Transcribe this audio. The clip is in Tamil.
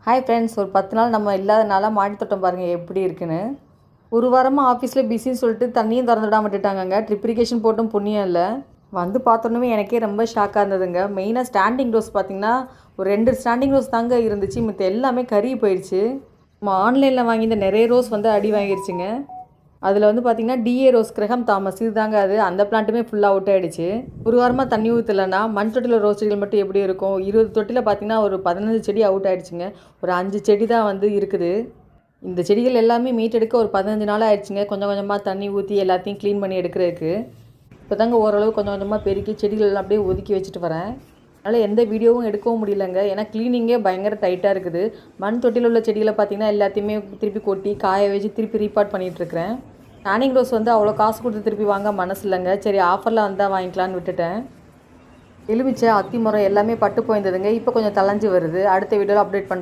ஹாய் ஃப்ரெண்ட்ஸ், ஒரு 10 நாள் நம்ம இல்லாதனால மாடி தோட்டம் பாருங்கள் எப்படி இருக்குன்னு. ஒரு வாரமாக ஆஃபீஸில் பிஸின்னு சொல்லிட்டு தண்ணியும் திறந்து விடாம விட்டுட்டாங்கங்க. ட்ரிப் இரிகேஷன் போட்டும் புண்ணியம் இல்லை. வந்து பார்த்தோன்னே எனக்கே ரொம்ப ஷாக்காக இருந்ததுங்க. மெயினாக ஸ்டாண்டிங் ரோஸ் பார்த்திங்கன்னா ஒரு 2 ஸ்டாண்டிங் ரோஸ் தாங்க இருந்துச்சு. மித்த எல்லாமே கருகி போயிடுச்சு. நம்ம ஆன்லைனில் வாங்கியிருந்த நிறைய ரோஸ் வந்து அடி வாங்கிருச்சுங்க. அதில் வந்து பார்த்திங்கன்னா டிஏ ரோஸ் கிரகம் தாமஸ் இது தாங்க அது. அந்த பிளான்ட்டுமே ஃபுல்லாக அவுட் ஆகிடுச்சு. ஒரு வாரமாக தண்ணி ஊற்றலைன்னா மண் தொட்டியில் ரோஸ் செடிகள் மட்டும் எப்படி இருக்கும்? 20 தொட்டியில் பார்த்திங்கன்னா ஒரு 15 செடி அவுட் ஆகிடுச்சுங்க. ஒரு 5 செடி தான் வந்து இருக்குது. இந்த செடிகள் எல்லாமே மீட்டெடுக்க ஒரு 15 நாள் ஆயிடுச்சுங்க. கொஞ்சம் கொஞ்சமாக தண்ணி ஊற்றி எல்லாத்தையும் க்ளீன் பண்ணி எடுக்கிறதுக்கு. இப்போ தாங்க ஓரளவு கொஞ்சம் கொஞ்சமாக பெருக்கி செடிகள் எல்லாம் அப்படியே ஒதுக்கி வச்சுட்டு வரேன். அதனால் எந்த வீடியோவும் எடுக்கவும் முடியலங்க. ஏன்னா க்ளீனிங்கே பயங்கர டைட்டாக இருக்குது. மண் தொட்டியில் உள்ள செடிகளை பார்த்திங்கன்னா எல்லாத்தையுமே திருப்பி கொட்டி காய வச்சு திருப்பி ரீபாட் பண்ணிகிட்ருக்கிறேன். ஸ்டாண்டிங் ரோஸ் வந்து அவ்வளோ காசு கொடுத்து திருப்பி வாங்க மனசு இல்லைங்க. சரி ஆஃபரில் வந்தால் வாங்கிக்கலான்னு விட்டுட்டேன். எலுமிச்சை, அத்தி மரம் எல்லாமே பட்டு போயிருந்ததுங்க. இப்போ கொஞ்சம் தளைஞ்சு வருது. அடுத்த வீடியோவில் அப்டேட் பண்ணுறேன்.